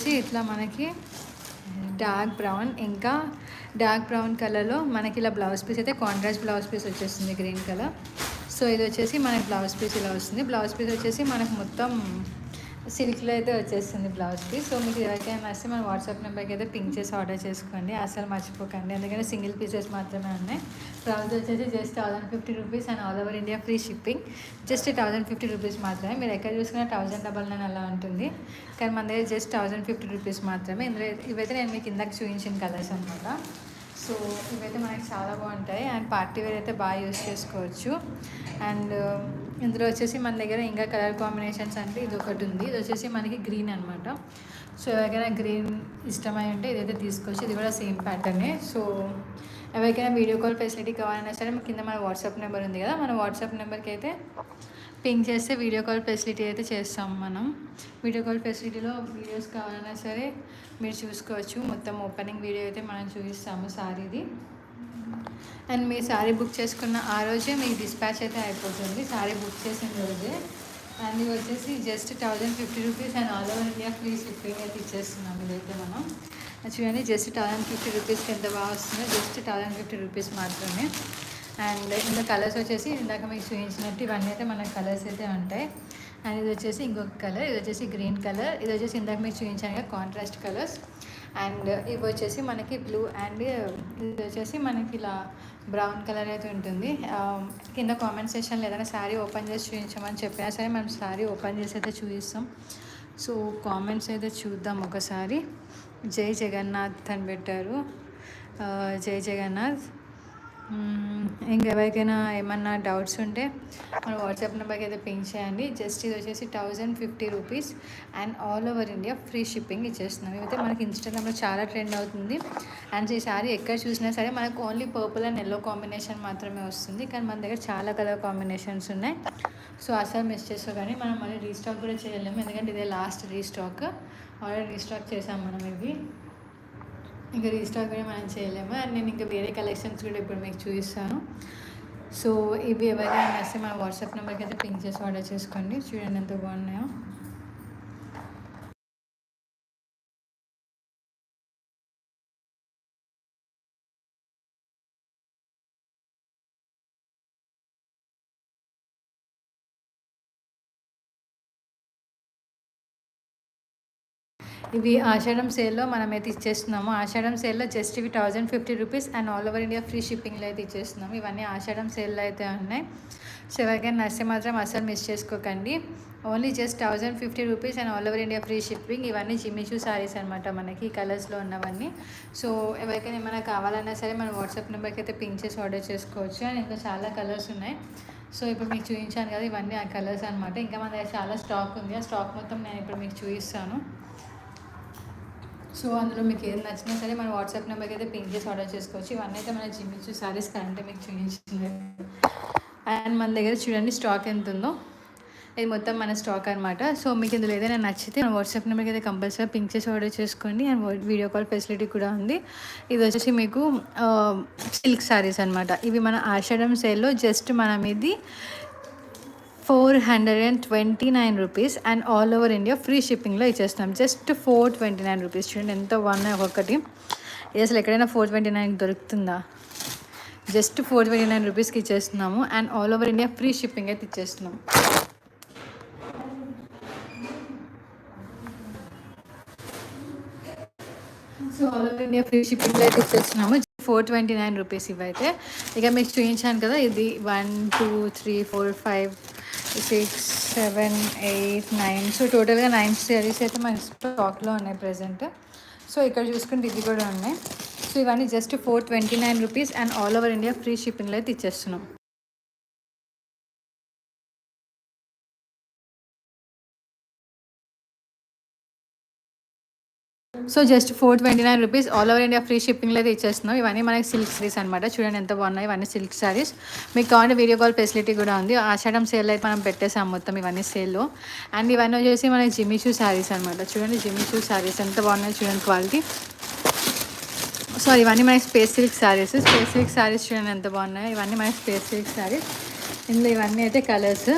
వచ్చేసి ఇట్లా మనకి డార్క్ బ్రౌన్, ఇంకా డార్క్ బ్రౌన్ కలర్లో మనకి ఇలా బ్లౌజ్ పీస్ అయితే కాంట్రాస్ట్ బ్లౌజ్ పీస్ వచ్చేస్తుంది గ్రీన్ కలర్. సో ఇది వచ్చేసి మనకి బ్లౌజ్ పీస్ ఇలా వస్తుంది. బ్లౌజ్ పీస్ వచ్చేసి మనకు మొత్తం సిల్క్లో అయితే వచ్చేస్తుంది బ్లౌజ్ పీస్. సో మీకు ఎవరికైనా నచ్చితే మన వాట్సాప్ నెంబర్కి అయితే పింక్ చేసి ఆర్డర్ చేసుకోండి, అసలు మర్చిపోకండి, ఎందుకంటే సింగిల్ పీసెస్ మాత్రమే ఉన్నాయి. ప్రైస్ వచ్చేసి just 1050 rupees and all over India free shipping. Just 1050 rupees మాత్రమే. మీరు ఎక్కడ చూసుకున్నా 1099 అలా ఉంటుంది, కానీ మన దగ్గర జస్ట్ 1050 రూపీస్ మాత్రమే. ఇందులో ఇవైతే నేను మీకు ఇందాక చూపించిన కలర్స్ అనమాట. సో ఇవైతే మనకి చాలా బాగుంటాయి అండ్ పార్టీ వేర్ అయితే బాగా యూస్ చేసుకోవచ్చు. అండ్ ఇందులో వచ్చేసి మన దగ్గర ఇంకా కలర్ కాంబినేషన్స్ అంటే ఇది ఒకటి ఉంది. ఇది వచ్చేసి మనకి గ్రీన్ అనమాట. సో ఎవరికైనా గ్రీన్ ఇష్టమై ఉంటే ఇదైతే తీసుకోవచ్చు. ఇది కూడా సేమ్ ప్యాటర్నే. సో ఎవరికైనా వీడియో కాల్ ఫెసిలిటీ కావాలన్నా సరే కింద మన వాట్సాప్ నెంబర్ ఉంది కదా, మన వాట్సాప్ నెంబర్కి అయితే పింక్ చేస్తే వీడియో కాల్ ఫెసిలిటీ అయితే చేస్తాం మనం. వీడియో కాల్ ఫెసిలిటీలో వీడియోస్ కావాలన్నా సరే మీరు చూసుకోవచ్చు. మొత్తం ఓపెనింగ్ వీడియో అయితే మనం చూపిస్తాము శారీది. అండ్ మీ శారీ బుక్ చేసుకున్న ఆ రోజే మీకు డిస్పాచ్ అయితే అయిపోతుంది, శారీ బుక్ చేసిన రోజే. అండ్ ఇది వచ్చేసి just 1050 rupees and all over India free shipping అయితే ఇచ్చేస్తున్నాం. ఇదైతే మనం చూడండి, జస్ట్ 1050 రూపీస్కి ఎంత బాగా వస్తుందో, జస్ట్ 1050 రూపీస్ మాత్రమే. అండ్ ఇందులో కలర్స్ వచ్చేసి ఇందాక మీకు చూపించినట్టు ఇవన్నీ అయితే మన కలర్స్ అయితే ఉంటాయి. అండ్ ఇది వచ్చేసి ఇంకొక కలర్, ఇది వచ్చేసి గ్రీన్ కలర్, ఇది వచ్చేసి ఇందాక మీకు చూపించాను కదా కాంట్రాస్ట్ కలర్స్. అండ్ ఇవి వచ్చేసి మనకి బ్లూ అండ్ ఇది వచ్చేసి మనకి ఇలా బ్రౌన్ కలర్ అయితే ఉంటుంది. కింద కామెంట్ సెక్షన్లో ఏదైనా శారీ ఓపెన్ చేసి చూపించమని చెప్పినా సరే మనం శారీ ఓపెన్ చేసి అయితే చూపిస్తాం. సో కామెంట్స్ అయితే చూద్దాం ఒకసారి. జై జగన్నాథ్ అని పెట్టారు, జై జగన్నాథ్. ఇంకెవరికైనా ఏమన్నా డౌట్స్ ఉంటే మన వాట్సాప్ నెంబర్కి అయితే పింక్ చేయండి. జస్ట్ ఇది వచ్చేసి 1050 rupees and all over India free shipping ఇచ్చేస్తున్నాం. ఇవైతే మనకి ఇన్స్టాగ్రామ్లో చాలా ట్రెండ్ అవుతుంది. అండ్ ఈ సారీ ఎక్కడ చూసినా సరే మనకు only purple and yellow combination మాత్రమే వస్తుంది, కానీ మన దగ్గర చాలా కలర్ కాంబినేషన్స్ ఉన్నాయి. సో అసలు మిస్ చేసుకోగానే మనం మళ్ళీ రీస్టాక్ కూడా చేయలేము, ఎందుకంటే ఇదే లాస్ట్ రీస్టాక్. ఆల్రెడీ రీస్టాక్ చేసాం మనం, ఇవి ఇంకా రీస్టాక్ కూడా మనం చేయలేము. అండ్ నేను ఇంకా వేరే కలెక్షన్స్ కూడా ఇప్పుడు మీకు చూపిస్తాను. సో ఇవి ఎవరైనా వస్తే మన వాట్సాప్ నెంబర్కి అయితే పింక్ చేసి ఆర్డర్ చేసుకోండి. చూడండి ఎంత బాగున్నాయో. ఇవి ఆషాఢం సేల్లో మనమైతే ఇచ్చేస్తున్నాము. ఆషాఢం సేల్లో జస్ట్ ఇవి 1050 rupees and all over India free షిప్పింగ్లో అయితే ఇచ్చేస్తున్నాము. ఇవన్నీ ఆషాఢం సేల్లో అయితే ఉన్నాయి. సో ఎవరికైనా నచ్చితే మాత్రం అసలు మిస్ చేసుకోకండి. Only just 1050 rupees and all over India free shipping. ఇవన్నీ జిమ్మిచూ శారీస్ అనమాట, మనకి కలర్స్లో ఉన్నవన్నీ. సో ఎవరికైనా ఏమైనా కావాలన్నా సరే మన వాట్సాప్ నెంబర్కి అయితే పింక్ చేసి ఆర్డర్ చేసుకోవచ్చు. అండ్ ఇంకా చాలా కలర్స్ ఉన్నాయి. సో ఇప్పుడు మీకు చూపించాను కదా, ఇవన్నీ ఆ కలర్స్ అనమాట. ఇంకా మన దగ్గర చాలా స్టాక్ ఉంది, ఆ స్టాక్ మొత్తం నేను ఇప్పుడు మీకు చూపిస్తాను. సో అందులో మీకు ఏది నచ్చినా సరే మన వాట్సాప్ నెంబర్కి అయితే పింక్ చేసి ఆర్డర్ చేసుకోవచ్చు. ఇవన్నీ అయితే మన జిమ్మిచూ శారీస్ కరెంట్ మీకు చూపించింది. అండ్ మన దగ్గర చూడండి స్టాక్ ఎంత ఉందో, ఇది మొత్తం మన స్టాక్ అనమాట. సో మీకు ఇందులో ఏదైనా నచ్చితే మన వాట్సాప్ నెంబర్కి అయితే కంపల్సరీ పింక్ చేసి ఆర్డర్ చేసుకోండి. అండ్ వీడియో కాల్ ఫెసిలిటీ కూడా ఉంది. ఇది వచ్చేసి మీకు సిల్క్ శారీస్ అనమాట. ఇవి మన ఆషాఢం సేల్లో జస్ట్ మనం ఇది 429 rupees and all over India free షిప్పింగ్లో ఇచ్చేస్తాం. Just 429 rupees. చూడండి ఎంత బాగున్నాయి ఒక్కొక్కటి. ఇది అసలు ఎక్కడైనా 429 దొరుకుతుందా? జస్ట్ 429 రూపీస్కి ఇచ్చేస్తున్నాము and all over India free shipping అయితే ఇచ్చేస్తున్నాం. So all over India free షిప్పింగ్లో అయితే ఇచ్చేస్తున్నాము. 429 రూపీస్ ఇవైతే. ఇక మీకు చూపించాను కదా, ఇది 1 2 3 4 5 6 7 8 9. సో టోటల్గా 9 శారీస్ అయితే మన స్టాక్లో ఉన్నాయి ప్రజెంట్. సో ఇక్కడ చూసుకుంటే ఇది కూడా ఉన్నాయి. సో ఇవన్నీ just 429 rupees and all over India free షిప్పింగ్లో అయితే ఇచ్చేస్తున్నాం. So just 429 rupees all over India free షిప్పింగ్లో అయితే ఇచ్చేస్తున్నాం. ఇవన్నీ మనకి సిల్క్ శారీస్ అనమాట. చూడండి ఎంత బాగున్నాయి, ఇవన్నీ సిల్క్ శారీస్. మీకు కావాలంటే వీడియో కాల్ ఫెసిలిటీ కూడా ఉంది. ఆషాఢం సేల్ అయితే మనం పెట్టేసాం మొత్తం ఇవన్నీ సేల్లో. అండ్ ఇవన్నీ వచ్చేసి మనకి జిమ్మిచూ శారీస్ అనమాట. చూడండి జిమ్మిచూ శారీస్ ఎంత బాగున్నాయి, చూడండి క్వాలిటీ. సో ఇవన్నీ మనకి space silk saris. Space silk saris చూడండి ఎంత బాగున్నాయి. ఇవన్నీ మనకి స్పేస్ సిల్క్ శారీస్. ఇందులో ఇవన్నీ అయితే కలర్స్.